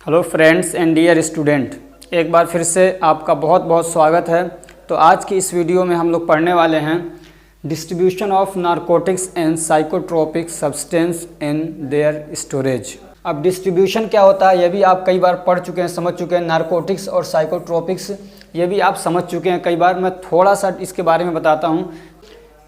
Hello friends and dear student, एक बार फिर से आपका बहुत बहुत स्वागत है। तो आज की इस वीडियो में हम लोग पढ़ने वाले हैं distribution of narcotics and psychotropic substance in their storage. अब डिस्ट्रीब्यूशन क्या होता है ये भी आप कई बार पढ़ चुके हैं, समझ चुके हैं। नारकोटिक्स और साइकोट्रोपिक्स ये भी आप समझ चुके हैं कई बार। मैं थोड़ा सा इसके बारे में बताता हूँ।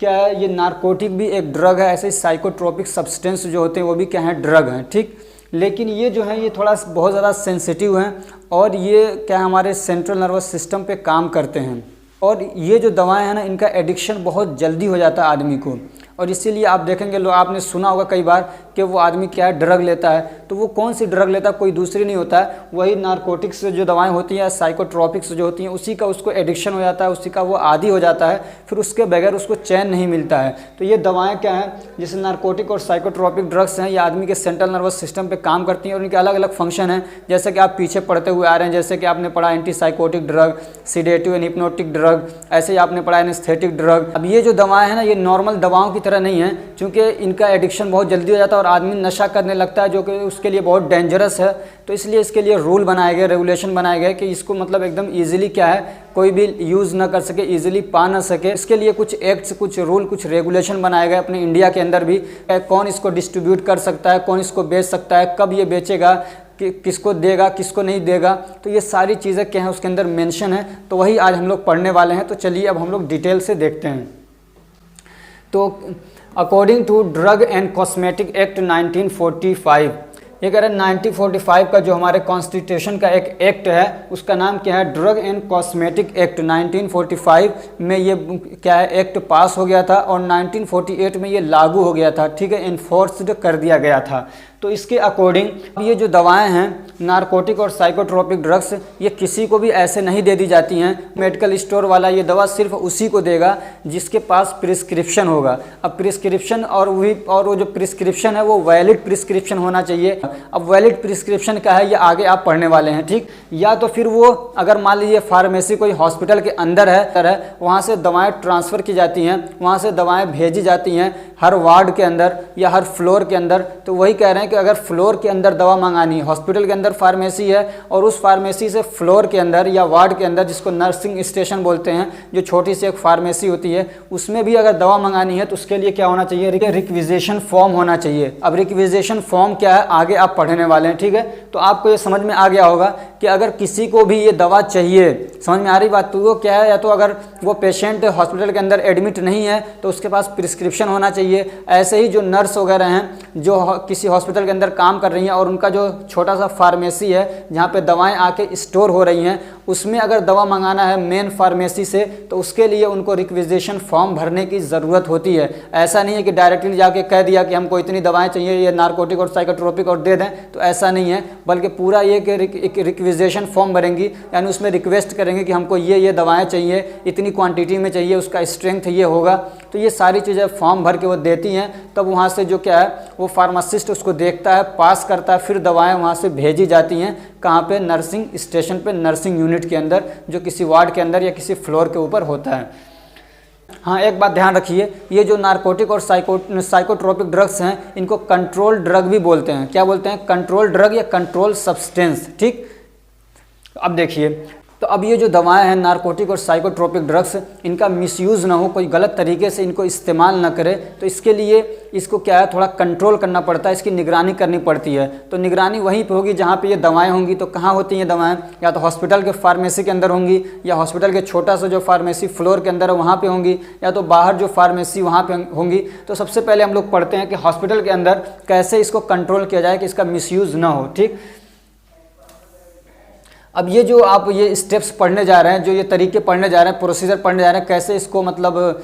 क्या है, ये नारकोटिक भी एक ड्रग है, ऐसे ही साइकोट्रोपिक सब्सटेंस जो होते हैं वो भी क्या है, ड्रग हैं, ठीक। लेकिन ये जो है ये थोड़ा बहुत ज़्यादा सेंसिटिव हैं और ये क्या हमारे सेंट्रल नर्वस सिस्टम पे काम करते हैं। और ये जो दवाएं हैं ना, इनका एडिक्शन बहुत जल्दी हो जाता है आदमी को। और इसीलिए आप देखेंगे, लोग आपने सुना होगा कई बार कि वो आदमी क्या है, ड्रग लेता है। तो वो कौन सी ड्रग लेता है, कोई दूसरी नहीं होता है, वही नारकोटिक्स जो दवाएं होती हैं, साइकोट्रोपिक्स जो होती हैं, उसी का उसको एडिक्शन हो जाता है, उसी का वो आदी हो जाता है, फिर उसके बगैर उसको चैन नहीं मिलता है। तो ये दवाएं क्या हैं, जैसे नारकोटिक और साइकोट्रोपिक ड्रग्स हैं, ये आदमी के सेंट्रल नर्वस सिस्टम पर काम करती हैं और इनके अलग अलग फंक्शन हैं। जैसे कि आप पीछे पढ़ते हुए आ रहे हैं, जैसे कि आपने पढ़ा antipsychotic drug, sedative and hypnotic drug, ऐसे ही आपने पढ़ा एनेस्थेटिक ड्रग। अब ये जो दवाएं हैं ना, ये नॉर्मल दवाओं की तरह नहीं है, क्योंकि इनका एडिक्शन बहुत जल्दी हो जाता है और आदमी नशा करने लगता है, जो कि उसके लिए बहुत डेंजरस है। तो इसलिए इसके लिए रूल बनाए गए, रेगुलेशन बनाए गए कि इसको मतलब एकदम इजीली क्या है, कोई भी यूज़ ना कर सके, इजीली पा ना सके। इसके लिए कुछ एक्ट्स, कुछ रूल, कुछ रेगुलेशन बनाए गए अपने इंडिया के अंदर भी। कौन इसको डिस्ट्रीब्यूट कर सकता है, कौन इसको बेच सकता है, कब ये बेचेगा, किसको देगा, किसको नहीं देगा, तो ये सारी चीज़ें क्या हैं उसके अंदर मेंशन है। तो वही आज हम लोग पढ़ने वाले हैं। तो चलिए अब हम लोग डिटेल से देखते हैं। तो according to drug and cosmetic act 1945, ये कह रहे हैं 1945 का जो हमारे कॉन्स्टिट्यूशन का एक एक्ट है, उसका नाम क्या है, ड्रग एंड कॉस्मेटिक एक्ट। 1945 में ये क्या है, एक्ट पास हो गया था और 1948 में ये लागू हो गया था, ठीक है, इन्फोर्स्ड कर दिया गया था। तो इसके अकॉर्डिंग ये जो दवाएं हैं, नारकोटिक और साइकोट्रोपिक ड्रग्स, ये किसी को भी ऐसे नहीं दे दी जाती हैं। मेडिकल स्टोर वाला ये दवा सिर्फ उसी को देगा जिसके पास प्रिस्क्रिप्शन होगा। अब प्रिस्क्रिप्शन और वो जो प्रिस्क्रिप्शन है वो वैलिड प्रिस्क्रिप्शन होना चाहिए। अब वैलिड प्रिस्क्रिप्शन क्या है, ये आगे आप पढ़ने वाले हैं, ठीक। या तो फिर वो अगर मान लीजिए फार्मेसी कोई हॉस्पिटल के अंदर है, वहाँ से दवाएँ ट्रांसफ़र की जाती हैं, वहाँ से दवाएँ भेजी जाती हैं हर वार्ड के अंदर या हर फ्लोर के अंदर। तो वही कह रहे हैं कि अगर फ्लोर के अंदर दवा मंगानी है, हॉस्पिटल के अंदर फार्मेसी है और उस फार्मेसी से फ्लोर के अंदर या वार्ड के अंदर, जिसको नर्सिंग स्टेशन बोलते हैं, जो छोटी सी एक फार्मेसी होती है, उसमें भी अगर दवा मंगानी है तो उसके लिए क्या होना चाहिए, रिक्विजिशन फॉर्म होना चाहिए। अब रिक्विजिशन फॉर्म क्या है, आगे आप पढ़ने वाले हैं, ठीक है। तो आपको ये समझ में आ गया होगा कि अगर किसी को भी ये दवा चाहिए, समझ में आ रही बात, तो वो क्या है, या तो अगर वो पेशेंट हॉस्पिटल के अंदर एडमिट नहीं है तो उसके पास प्रिस्क्रिप्शन होना चाहिए। ऐसे ही जो नर्स वगैरह हैं जो किसी हॉस्पिटल के अंदर काम कर रही हैं और उनका जो छोटा सा फार्मेसी है जहाँ पे दवाएं आके स्टोर हो रही हैं, उसमें अगर दवा मंगाना है मेन फार्मेसी से, तो उसके लिए उनको रिक्विजिशन फॉर्म भरने की ज़रूरत होती है। ऐसा नहीं है कि डायरेक्टली जाके कह दिया कि हमको इतनी दवाएं चाहिए, ये नारकोटिक और साइकोट्रोपिक और दे दें, तो ऐसा नहीं है। बल्कि पूरा ये कि एक रिक्विजिशन फॉर्म भरेंगी, यानी उसमें रिक्वेस्ट करेंगे कि हमको ये दवाएँ चाहिए, इतनी क्वान्टिटी में चाहिए, उसका स्ट्रेंथ ये होगा। तो ये सारी चीज़ें फॉर्म भर के वो देती हैं। तब वहाँ से जो क्या है, वो फार्मासिस्ट उसको देखता है, पास करता है, फिर दवाएं वहाँ से भेजी जाती हैं कहाँ पे, नर्सिंग स्टेशन पे, नर्सिंग यूनिट के अंदर, जो किसी वार्ड के अंदर या किसी फ्लोर के ऊपर होता है। हाँ, एक बात ध्यान रखिए, ये जो नारकोटिक और साइकोट्रोपिक ड्रग्स हैं, इनको कंट्रोल ड्रग भी बोलते हैं। क्या बोलते हैं, कंट्रोल ड्रग या कंट्रोल सब्सटेंस, ठीक। अब देखिए, तो अब ये जो दवाएं हैं नारकोटिक और साइकोट्रोपिक ड्रग्स, इनका मिसयूज़ ना हो, कोई गलत तरीके से इनको इस्तेमाल ना करे। तो इसके लिए इसको क्या है, थोड़ा कंट्रोल करना पड़ता है, इसकी निगरानी करनी पड़ती है। तो निगरानी वहीं पे होगी जहाँ पे ये दवाएं होंगी। तो कहाँ होती हैं दवाएं, या तो हॉस्पिटल के फार्मेसी के अंदर होंगी, या हॉस्पिटल के छोटा सा जो फार्मेसी फ्लोर के अंदर है वहाँ पे होंगी, या तो बाहर जो फार्मेसी वहाँ पे होंगी। तो सबसे पहले हम लोग पढ़ते हैं कि हॉस्पिटल के अंदर कैसे इसको कंट्रोल किया जाए कि इसका मिसयूज़ ना हो, ठीक। अब ये जो आप ये स्टेप्स पढ़ने जा रहे हैं, जो ये तरीके पढ़ने जा रहे हैं, प्रोसीजर पढ़ने जा रहे हैं, कैसे इसको मतलब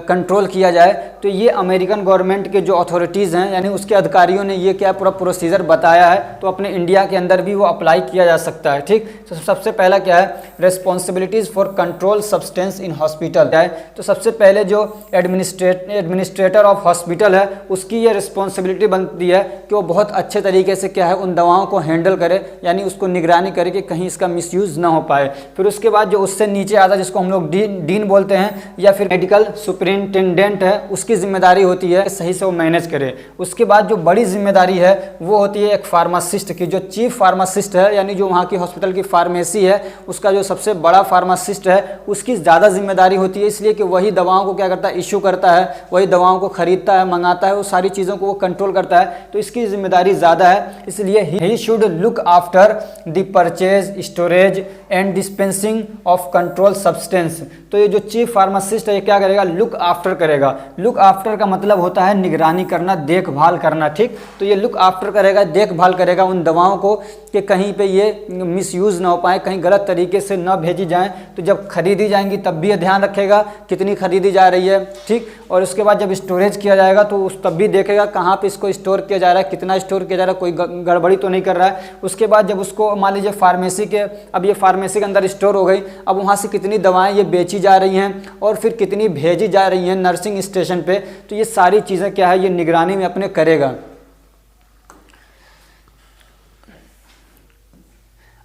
कंट्रोल किया जाए, तो ये अमेरिकन गवर्नमेंट के जो अथॉरिटीज़ हैं, यानी उसके अधिकारियों ने ये क्या पूरा प्रोसीजर बताया है। तो अपने इंडिया के अंदर भी वो अप्लाई किया जा सकता है, ठीक। तो सबसे पहला क्या है, responsibilities for control substance in hospital है। तो सबसे पहले जो एडमिनिस्ट्रेटर ऑफ हॉस्पिटल है, उसकी ये रिस्पॉन्सिबिलिटी बनती है कि वो बहुत अच्छे तरीके से क्या है, उन दवाओं को हैंडल करे, यानी उसको निगरानी करे कि कहीं इसका मिसयूज़ ना हो पाए। फिर उसके बाद जो उससे नीचे आता है जिसको हम लोग डीन बोलते हैं या फिर मेडिकल सुपरिटेंडेंट है, उसकी जिम्मेदारी होती है सही से वो मैनेज करे। उसके बाद जो बड़ी जिम्मेदारी है वो होती है एक फार्मासिस्ट की। जो चीफ फार्मासिस्ट है यानी जो वहाँ की हॉस्पिटल की फार्मेसी है उसका जो सबसे बड़ा फार्मासिस्ट है उसकी ज़्यादा जिम्मेदारी होती है, इसलिए कि वही दवाओं को क्या करता है, इशू करता है, वही दवाओं को खरीदता है, मंगाता है, वो सारी चीज़ों को वो कंट्रोल करता है, तो इसकी जिम्मेदारी ज़्यादा है। इसलिए he should look after the purchase, storage and dispensing of control substance. तो ये जो चीफ फार्मासिस्ट है ये क्या करेगा, लुक आफ्टर करेगा। लुक आफ्टर का मतलब होता है निगरानी करना, देखभाल करना, ठीक। तो ये लुक आफ्टर करेगा, देखभाल करेगा उन दवाओं को कि कहीं पे ये मिसयूज़ ना हो पाए, कहीं गलत तरीके से ना भेजी जाएं। तो जब खरीदी जाएंगी तब भी ये ध्यान रखेगा कितनी खरीदी जा रही है, ठीक। और उसके बाद जब स्टोरेज किया जाएगा तो उस तब भी देखेगा कहाँ पे इसको स्टोर किया जा रहा है, कितना स्टोर किया जा रहा है, कोई गड़बड़ी तो नहीं कर रहा है। उसके बाद जब उसको मान लीजिए फार्मेसी के, अब ये फार्मेसी के अंदर स्टोर हो गई, अब वहाँ से कितनी दवाएँ ये बेची जा रही हैं और फिर कितनी भेजी जा रही हैं नर्सिंग स्टेशन पे, तो ये सारी चीज़ें क्या है ये निगरानी में अपने करेगा।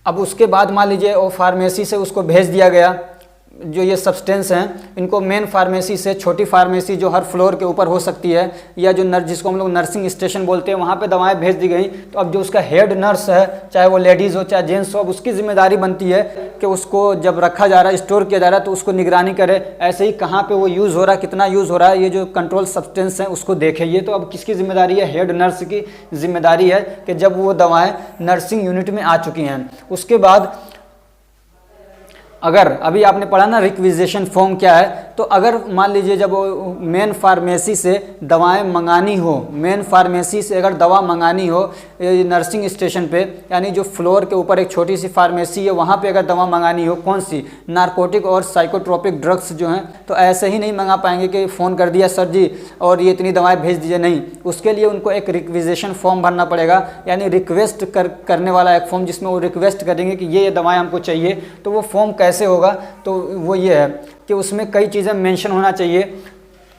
अब उसके बाद मान लीजिए वो फार्मेसी से उसको भेज दिया गया, जो ये सब्सटेंस हैं इनको मेन फार्मेसी से छोटी फार्मेसी जो हर फ्लोर के ऊपर हो सकती है या जो जिसको हम लोग नर्सिंग स्टेशन बोलते हैं वहाँ पे दवाएं भेज दी गई। तो अब जो उसका हेड नर्स है, चाहे वो लेडीज़ हो चाहे जेंट्स हो, अब उसकी जिम्मेदारी बनती है कि उसको जब रखा जा रहा है, स्टोर किया जा रहा है, तो उसको निगरानी करे, ऐसे ही कहाँ पर वो यूज़ हो रहा है, कितना यूज़ हो रहा है, ये जो कंट्रोल सब्सटेंस हैं उसको देखे। ये तो अब किसकी जिम्मेदारी है, हेड नर्स की जिम्मेदारी है कि जब वो दवाएँ नर्सिंग यूनिट में आ चुकी हैं। उसके बाद अगर अभी आपने पढ़ा ना रिक्विजिशन फॉर्म क्या है, तो अगर मान लीजिए जब मेन फार्मेसी से दवाएं मंगानी हो, मेन फार्मेसी से अगर दवा मंगानी हो नर्सिंग स्टेशन पे, यानी जो फ्लोर के ऊपर एक छोटी सी फार्मेसी है वहाँ पे अगर दवा मंगानी हो, कौन सी, नारकोटिक और साइकोट्रोपिक ड्रग्स जो हैं, तो ऐसे ही नहीं मंगा पाएंगे कि फ़ोन कर दिया सर जी और ये इतनी दवाएँ भेज दीजिए, नहीं। उसके लिए उनको एक रिक्विजिशन फॉर्म भरना पड़ेगा, यानी रिक्वेस्ट करने वाला एक फॉर्म जिसमें वो रिक्वेस्ट करेंगे कि ये दवाएँ हमको चाहिए। तो वो फॉर्म कैसे होगा, तो वो ये है कि उसमें कई चीज़ें मेंशन होना चाहिए।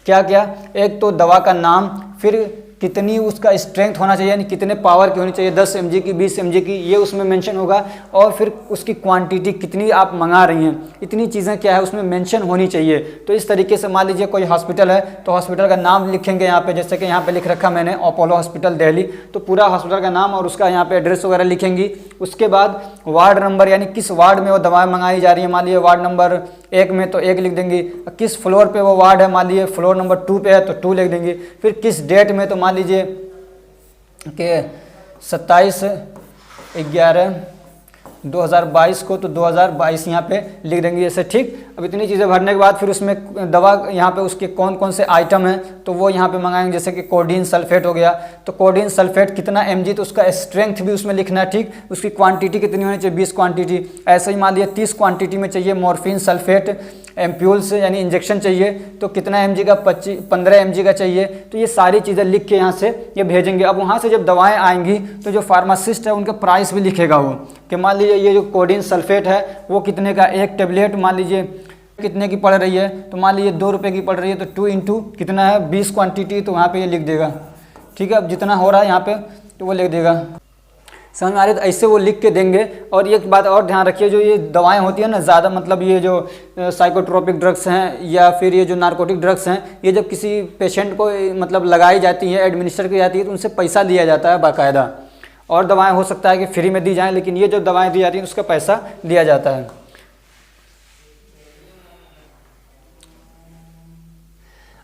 क्या क्या, एक तो दवा का नाम, फिर कितनी उसका स्ट्रेंथ होना चाहिए, यानी कितने पावर की होनी चाहिए, 10 mg की, 20 mg की, ये उसमें मेंशन होगा। और फिर उसकी क्वांटिटी कितनी आप मंगा रही हैं, इतनी चीज़ें क्या है उसमें मेंशन होनी चाहिए। तो इस तरीके से मान लीजिए कोई हॉस्पिटल है तो हॉस्पिटल का नाम लिखेंगे यहाँ पे, जैसे कि यहाँ पे लिख रखा मैंने अपोलो हॉस्पिटल दिल्ली, तो पूरा हॉस्पिटल का नाम और उसका यहाँ पे एड्रेस वगैरह लिखेंगी। उसके बाद वार्ड नंबर, यानी किस वार्ड में वो दवाएँ मंगाई जा रही है, मान लीजिए वार्ड नंबर 1 में तो 1 लिख देंगी, किस फ्लोर पे वो वार्ड है, मान लीजिए फ्लोर नंबर 2 पे है तो 2 लिख देंगे। फिर किस डेट में, तो मान लीजिए कि 27/11/2022 को, तो 2022 यहाँ पे लिख देंगे ऐसे, ठीक। अब इतनी चीज़ें भरने के बाद फिर उसमें दवा यहाँ पे उसके कौन कौन से आइटम हैं तो वो यहाँ पे मंगाएंगे, जैसे कि कोडीन सल्फेट हो गया, तो कोडीन सल्फेट कितना mg, तो उसका स्ट्रेंथ भी उसमें लिखना है, ठीक। उसकी क्वांटिटी कितनी होनी चाहिए, 20 क्वांटिटी। ऐसे ही मान लिया 30 क्वांटिटी में चाहिए मॉर्फिन सल्फेट एम्प्यूल्स यानी इंजेक्शन चाहिए, तो कितना mg का, 15 mg का चाहिए। तो ये सारी चीज़ें लिख के यहाँ से ये भेजेंगे। अब वहाँ से जब दवाएँ आएंगी तो जो फार्मासिस्ट है उनका प्राइस भी लिखेगा वो, कि मान लीजिए ये जो कोडीन सल्फेट है वो कितने का, एक टेबलेट मान लीजिए कितने की पड़ रही है, तो मान लीजिए 2 रुपये की पड़ रही है, तो 2 इंटू कितना है 20 क्वांटिटी, तो वहाँ पे ये लिख देगा, ठीक है। अब जितना हो रहा है यहाँ पे तो वो लिख देगा, समझ में आ रही है। तो ऐसे वो लिख के देंगे। और एक बात और ध्यान रखिए, जो ये दवाएं होती है ना ज़्यादा, मतलब ये जो साइकोट्रोपिक ड्रग्स हैं या फिर ये जो नारकोटिक ड्रग्स हैं, ये जब किसी पेशेंट को मतलब लगाई जाती है, एडमिनिस्टर की जाती है, तो उनसे पैसा लिया जाता है बाकायदा। और दवाएँ हो सकता है कि फ्री में दी जाएँ, लेकिन ये जो दवाएँ दी जाती हैं उसका पैसा लिया जाता है।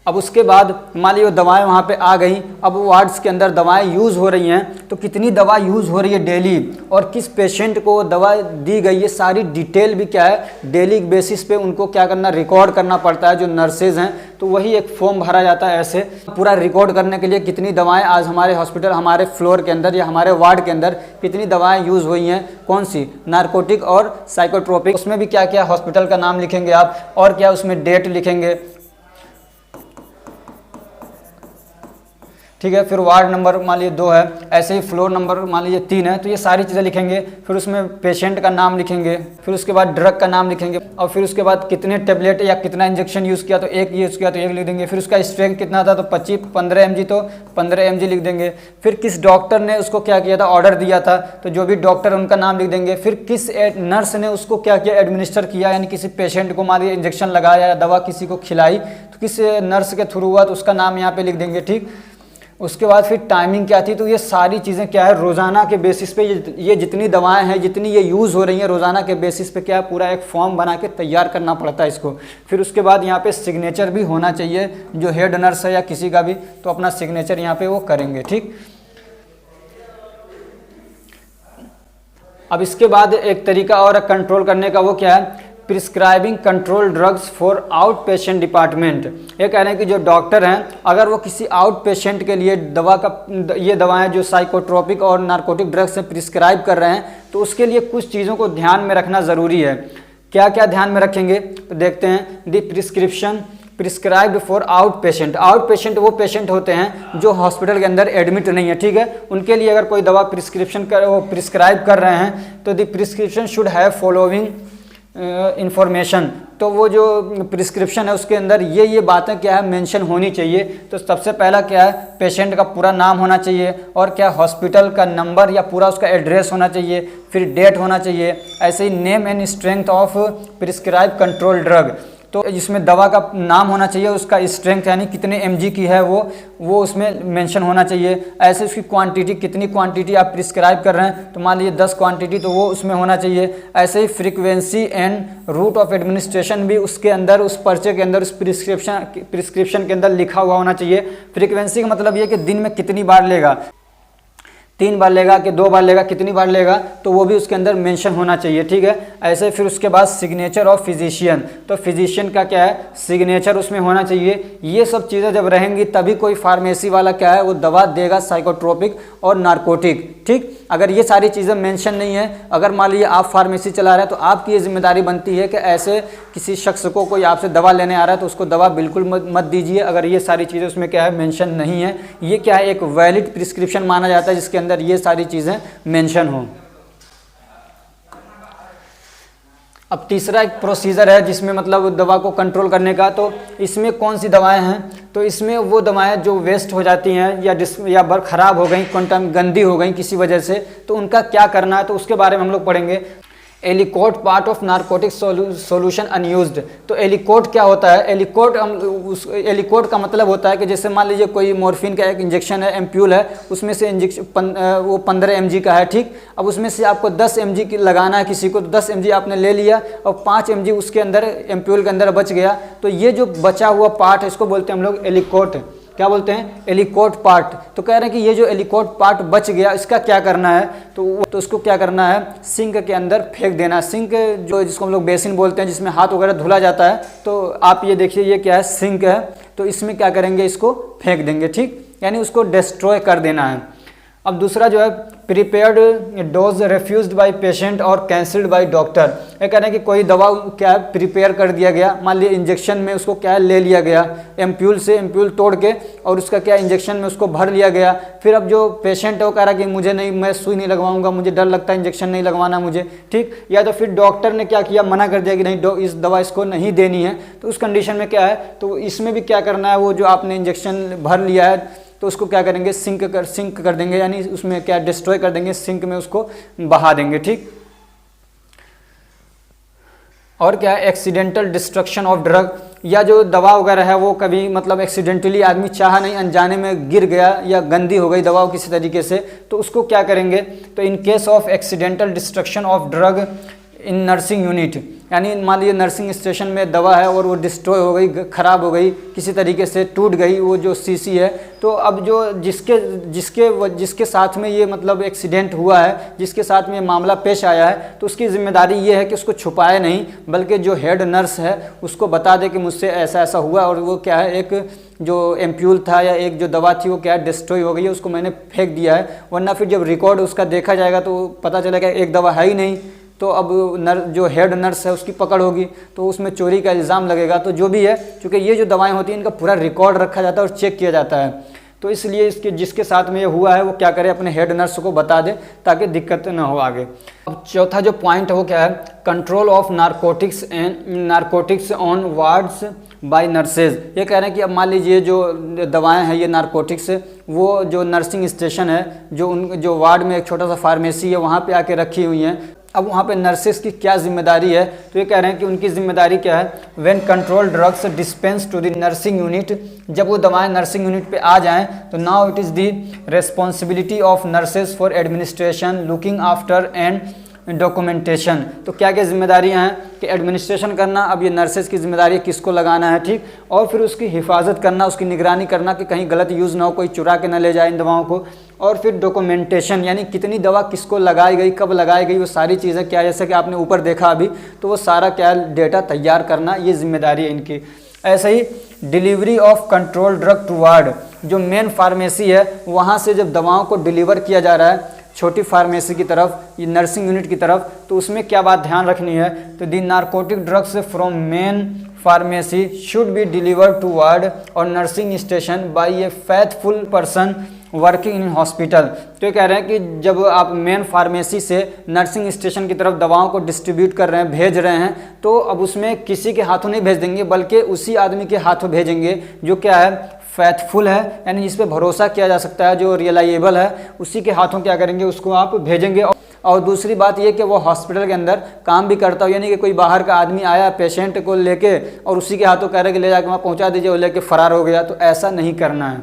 अब उसके बाद मान लीजिए दवाएं वहाँ पे आ गई, अब वार्ड्स के अंदर दवाएं यूज़ हो रही हैं, तो कितनी दवा यूज़ हो रही है डेली और किस पेशेंट को दवा दी गई, ये सारी डिटेल भी क्या है डेली बेसिस पे उनको क्या करना, रिकॉर्ड करना पड़ता है जो नर्सेज हैं। तो वही एक फॉर्म भरा जाता है ऐसे पूरा रिकॉर्ड करने के लिए, कितनी दवाएँ आज हमारे हॉस्पिटल, हमारे फ्लोर के अंदर या हमारे वार्ड के अंदर कितनी दवाएँ यूज़ हुई हैं, कौन सी, नारकोटिक और साइकोट्रोपिक। उसमें भी क्या क्या हॉस्पिटल का नाम लिखेंगे आप, और क्या उसमें डेट लिखेंगे, ठीक है। फिर वार्ड नंबर मान लीजिए 2 है, ऐसे ही फ्लोर नंबर मान लीजिए 3 है। तो ये सारी चीज़ें लिखेंगे, फिर उसमें पेशेंट का नाम लिखेंगे, फिर उसके बाद ड्रग का नाम लिखेंगे, और फिर उसके बाद कितने टेबलेट या कितना इंजेक्शन यूज़ किया तो 1 यूज़ किया तो 1 लिख देंगे। फिर उसका स्ट्रेंथ कितना था तो 15 mg तो 15 mg लिख देंगे। फिर किस डॉक्टर ने उसको क्या किया था, ऑर्डर दिया था, तो जो भी डॉक्टर उनका नाम लिख देंगे। फिर किस नर्स ने उसको क्या किया, एडमिनिस्टर किया, यानी किसी पेशेंट को मान लीजिए इंजेक्शन लगाया या दवा किसी को खिलाई तो किस नर्स के थ्रू हुआ तो उसका नाम यहाँ पे लिख देंगे, ठीक। उसके बाद फिर टाइमिंग क्या थी, तो ये सारी चीज़ें क्या है रोज़ाना के बेसिस पे ये जितनी दवाएं हैं, जितनी ये यूज़ हो रही हैं रोज़ाना के बेसिस पे क्या है पूरा एक फॉर्म बना के तैयार करना पड़ता है इसको। फिर उसके बाद यहाँ पे सिग्नेचर भी होना चाहिए, जो हेड नर्स है या किसी का भी, तो अपना सिग्नेचर यहाँ पे वो करेंगे, ठीक। अब इसके बाद एक तरीका और कंट्रोल करने का, वो क्या है, prescribing control drugs for out patient department. ये कह रहे हैं कि जो डॉक्टर हैं अगर वो किसी आउट पेशेंट के लिए ये दवाएं जो साइकोट्रोपिक और नार्कोटिक ड्रग्स से प्रिस्क्राइब कर रहे हैं तो उसके लिए कुछ चीज़ों को ध्यान में रखना ज़रूरी है। क्या क्या ध्यान में रखेंगे तो देखते हैं। The prescription prescribed for out patient. Out patient वो पेशेंट होते हैं जो हॉस्पिटल के अंदर एडमिट नहीं है, ठीक है। उनके लिए अगर कोई दवा प्रिस्क्राइब कर रहे हैं तो the prescription should have following information. तो वो जो प्रिस्क्रिप्शन है उसके अंदर ये बातें क्या है मेंशन होनी चाहिए। तो सबसे पहला क्या है, पेशेंट का पूरा नाम होना चाहिए, और क्या हॉस्पिटल का नंबर या पूरा उसका एड्रेस होना चाहिए, फिर डेट होना चाहिए। ऐसे ही name and strength of prescribe control drug, तो इसमें दवा का नाम होना चाहिए, उसका स्ट्रेंथ यानी कितने mg की है वो उसमें मेंशन होना चाहिए। ऐसे उसकी क्वांटिटी, कितनी क्वांटिटी आप प्रिस्क्राइब कर रहे हैं तो मान लीजिए 10 क्वांटिटी तो वो उसमें होना चाहिए। ऐसे ही frequency and route of administration भी उसके अंदर, उस पर्चे के अंदर, उस प्रिस्क्रिप्शन के अंदर लिखा हुआ होना चाहिए। फ्रीक्वेंसी का मतलब ये कि दिन में कितनी बार लेगा, 3 बार लेगा कि 2 बार लेगा, कितनी बार लेगा, तो वो भी उसके अंदर मेंशन होना चाहिए, ठीक है। ऐसे फिर उसके बाद सिग्नेचर ऑफ फिजिशियन, तो फिजिशियन का क्या है सिग्नेचर उसमें होना चाहिए। ये सब चीज़ें जब रहेंगी तभी कोई फार्मेसी वाला क्या है वो दवा देगा साइकोट्रोपिक और नार्कोटिक, ठीक। अगर ये सारी चीज़ें मेंशन नहीं है, अगर मान लीजिए आप फार्मेसी चला रहे हैं तो आपकी ये जिम्मेदारी बनती है कि ऐसे किसी शख्स को कोई आपसे दवा लेने आ रहा है तो उसको दवा बिल्कुल मत दीजिए अगर ये सारी चीज़ें उसमें क्या है मेंशन नहीं है। ये क्या है एक वैलिड प्रिस्क्रिप्शन माना जाता है जिसके अंदर ये सारी चीज़ें मेंशन हों। अब तीसरा एक प्रोसीजर है जिसमें मतलब दवा को कंट्रोल करने का, तो इसमें कौन सी दवाएं हैं, तो इसमें वो दवाएं जो वेस्ट हो जाती हैं या ख़राब हो गई, गंदी हो गई किसी वजह से, तो उनका क्या करना है तो उसके बारे में हम लोग पढ़ेंगे। एलिकोट part of narcotic solution unused. तो एलिकोट क्या होता है, एलिकोट का मतलब होता है कि जैसे मान लीजिए कोई मॉर्फिन का एक इंजेक्शन है, एम्प्यूल है, उसमें से वो 15 mg का है, ठीक। अब उसमें से आपको 10 mg की लगाना है किसी को, तो 10 mg आपने ले लिया और 5 mg उसके अंदर एम्प्यूल के अंदर बच गया, तो ये जो बचा हुआ पार्ट है इसको बोलते हैं हम लोग एलिकोट। क्या बोलते हैं, एलिकोट पार्ट। तो कह रहे हैं कि ये जो एलिकोट पार्ट बच गया इसका क्या करना है, तो उसको क्या करना है सिंक के अंदर फेंक देना। सिंक जो जिसको हम लोग बेसिन बोलते हैं जिसमें हाथ वगैरह धुला जाता है, तो आप ये देखिए ये क्या है सिंक है, तो इसमें क्या करेंगे इसको फेंक देंगे, ठीक, यानी उसको डिस्ट्रॉय कर देना है। अब दूसरा जो है प्रिपेयर्ड डोज रेफ्यूज्ड बाय पेशेंट और कैंसिल्ड बाय डॉक्टर। ये कह रहे हैं कि कोई दवा क्या है प्रिपेयर कर दिया गया, मान लीजिए इंजेक्शन में उसको क्या है ले लिया गया, एम्प्यूल तोड़ के और उसका क्या इंजेक्शन में उसको भर लिया गया। फिर अब जो पेशेंट है वो कह रहा है कि मुझे नहीं, मैं सुई नहीं लगवाऊंगा, मुझे डर लगता है, इंजेक्शन नहीं लगवाना मुझे, ठीक। या तो फिर डॉक्टर ने क्या किया मना कर दिया कि नहीं इस दवा इसको नहीं देनी है, तो उस कंडीशन में क्या है तो इसमें भी क्या करना है, वो जो आपने इंजेक्शन भर लिया है तो उसको क्या करेंगे सिंक कर देंगे, यानी उसमें क्या डिस्ट्रॉय कर देंगे, सिंक में उसको बहा देंगे, ठीक। और क्या है एक्सीडेंटल डिस्ट्रक्शन ऑफ ड्रग, या जो दवा वगैरह है वो कभी मतलब एक्सीडेंटली आदमी चाहा नहीं अनजाने में गिर गया या गंदी हो गई दवा किसी तरीके से, तो उसको क्या करेंगे, तो in case of accidental destruction of drug in nursing unit, यानी मान लीजिए नर्सिंग स्टेशन में दवा है और वो डिस्ट्रॉय हो गई, ख़राब हो गई, किसी तरीके से टूट गई वो जो शीशी है, तो अब जो जिसके साथ में ये मतलब एक्सीडेंट हुआ है, जिसके साथ में मामला पेश आया है, तो उसकी जिम्मेदारी ये है कि उसको छुपाए नहीं, बल्कि जो हेड नर्स है उसको बता दे कि मुझसे ऐसा ऐसा हुआ और वो क्या है एक जो एम्प्यूल था या एक जो दवा थी वो क्या है डिस्ट्रॉय हो गई है, उसको मैंने फेंक दिया है। वरना फिर जब रिकॉर्ड उसका देखा जाएगा तो पता चलेगा एक दवा है ही नहीं, तो अब जो हेड नर्स है उसकी पकड़ होगी, तो उसमें चोरी का इल्ज़ाम लगेगा। तो जो भी है, क्योंकि ये जो दवाएं होती हैं इनका पूरा रिकॉर्ड रखा जाता है और चेक किया जाता है, तो इसलिए इसके जिसके साथ में ये हुआ है वो क्या करे, अपने हेड नर्स को बता दे ताकि दिक्कत ना हो आगे। अब चौथा जो पॉइंट है वो क्या है, control of narcotics on wards by nurses. ये कह रहे हैं कि अब मान लीजिए जो दवाएं हैं ये नारकोटिक्स, वो जो नर्सिंग स्टेशन है, जो वार्ड में एक छोटा सा फार्मेसी है वहाँ पे आके रखी हुई हैं। अब वहाँ पे नर्सेस की क्या जिम्मेदारी है, तो ये कह रहे हैं कि उनकी जिम्मेदारी क्या है, when control drugs dispense to the nursing unit, जब वो दवाएं नर्सिंग यूनिट पे आ जाएं तो now it is the responsibility of nurses for administration, looking after and documentation. तो क्या क्या जिम्मेदारियां हैं कि एडमिनिस्ट्रेशन करना, अब ये नर्सेज की जिम्मेदारी है किसको लगाना है, ठीक, और फिर उसकी हिफाजत करना, उसकी निगरानी करना कि कहीं गलत यूज़ ना हो, कोई चुरा के ना ले जाए इन दवाओं को, और फिर डॉक्यूमेंटेशन यानी कितनी दवा किसको लगाई गई, कब लगाई गई, वो सारी चीज़ें क्या, जैसे कि आपने ऊपर देखा अभी, तो वो सारा क्या डेटा तैयार करना, ये जिम्मेदारी है इनकी। ऐसे ही delivery of control drug to ward, जो मेन फार्मेसी है वहाँ से जब दवाओं को डिलीवर किया जा रहा है छोटी फार्मेसी की तरफ, ये नर्सिंग यूनिट की तरफ, तो उसमें क्या बात ध्यान रखनी है, तो the narcotic drugs from main pharmacy should be delivered to ward और nursing station by a faithful person working in hospital. तो ये कह रहे हैं कि जब आप मेन फार्मेसी से नर्सिंग स्टेशन की तरफ दवाओं को डिस्ट्रीब्यूट कर रहे हैं, भेज रहे हैं, तो अब उसमें किसी के हाथों नहीं भेज देंगे, बल्कि उसी आदमी के हाथों भेजेंगे जो क्या है, फेथफुल है, यानी जिस पे भरोसा किया जा सकता है, जो रिलायबल है, उसी के हाथों क्या करेंगे, उसको आप भेजेंगे। और दूसरी बात ये कि वो हॉस्पिटल के अंदर काम भी करता हो, यानी कि कोई बाहर का आदमी आया पेशेंट को लेके और उसी के हाथों कह रहे कि ले जाके वहाँ पहुँचा दीजिए, वो लेके फरार हो गया, तो ऐसा नहीं करना है।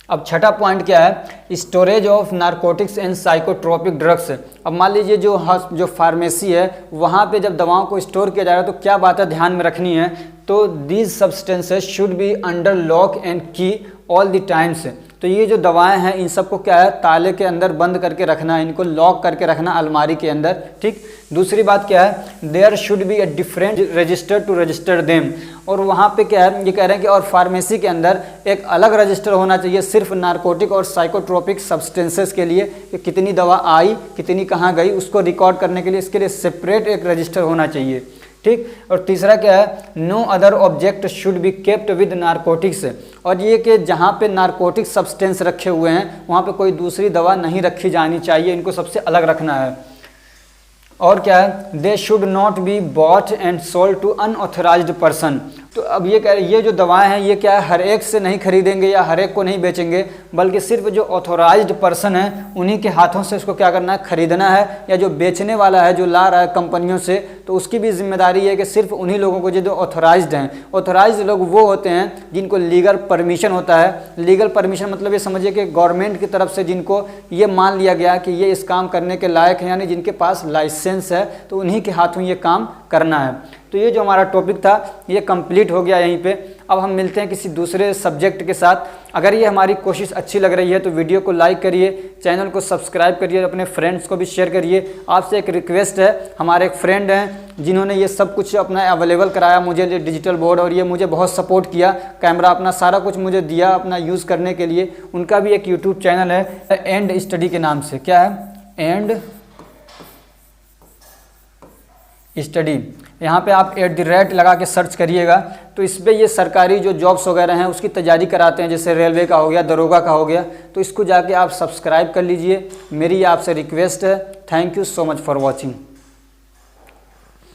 अब छठा पॉइंट क्या है, storage of narcotics and psychotropic drugs. अब मान लीजिए जो फार्मेसी है वहाँ पे जब दवाओं को स्टोर किया जा रहा है तो क्या बातें ध्यान में रखनी है, तो these substances should be under lock and की ऑल द टाइम्स। तो ये जो दवाएं हैं इन सबको क्या है, ताले के अंदर बंद करके रखना है, इनको लॉक करके रखना अलमारी के अंदर, ठीक। दूसरी बात क्या है, there should be a different register to register them, और वहाँ पे क्या है, ये कह रहे हैं कि और फार्मेसी के अंदर एक अलग रजिस्टर होना चाहिए सिर्फ नारकोटिक और साइकोट्रोपिक सब्सटेंसेस के लिए, कि कितनी दवा आई, कितनी कहाँ गई, उसको रिकॉर्ड करने के लिए इसके लिए सेपरेट एक रजिस्टर होना चाहिए, ठीक। और तीसरा क्या है, no other object should be kept with narcotics, और ये कि जहाँ पे नारकोटिक सब्सटेंस रखे हुए हैं वहाँ पे कोई दूसरी दवा नहीं रखी जानी चाहिए, इनको सबसे अलग रखना है। और क्या है, they should not be bought and sold to unauthorized person. तो अब ये कह रहे ये जो दवाएं हैं ये क्या है, हर एक से नहीं खरीदेंगे या हर एक को नहीं बेचेंगे, बल्कि सिर्फ जो ऑथोराइज्ड पर्सन है उन्हीं के हाथों से इसको क्या करना है, खरीदना है, या जो बेचने वाला है जो ला रहा है कंपनियों से, तो उसकी भी जिम्मेदारी है कि सिर्फ उन्हीं लोगों को जो ऑथोराइज्ड हैं। ऑथोराइज्ड लोग वो होते हैं जिनको लीगल परमिशन होता है। लीगल परमिशन मतलब ये समझिए कि गवर्नमेंट की तरफ से जिनको ये मान लिया गया कि ये इस काम करने के लायक हैं, यानी जिनके पास लाइसेंस है, तो उन्हीं के हाथों ये काम करना है। तो ये जो हमारा टॉपिक था ये कंप्लीट हो गया यहीं पे। अब हम मिलते हैं किसी दूसरे सब्जेक्ट के साथ। अगर ये हमारी कोशिश अच्छी लग रही है तो वीडियो को लाइक करिए, चैनल को सब्सक्राइब करिए, अपने फ्रेंड्स को भी शेयर करिए। आपसे एक रिक्वेस्ट है, हमारे एक फ्रेंड हैं जिन्होंने ये सब कुछ अपना अवेलेबल कराया मुझे, ये डिजिटल बोर्ड, और ये मुझे बहुत सपोर्ट किया, कैमरा अपना सारा कुछ मुझे दिया अपना यूज़ करने के लिए। उनका भी एक यूट्यूब चैनल है एंड स्टडी के नाम से। क्या है? And study. यहाँ पे आप @ लगा के सर्च करिएगा तो इस पर ये सरकारी जो जॉब्स वगैरह हैं उसकी तैयारी कराते हैं, जैसे रेलवे का हो गया, दरोगा का हो गया। तो इसको जाके आप सब्सक्राइब कर लीजिए, मेरी आपसे रिक्वेस्ट है। Thank you so much for watching.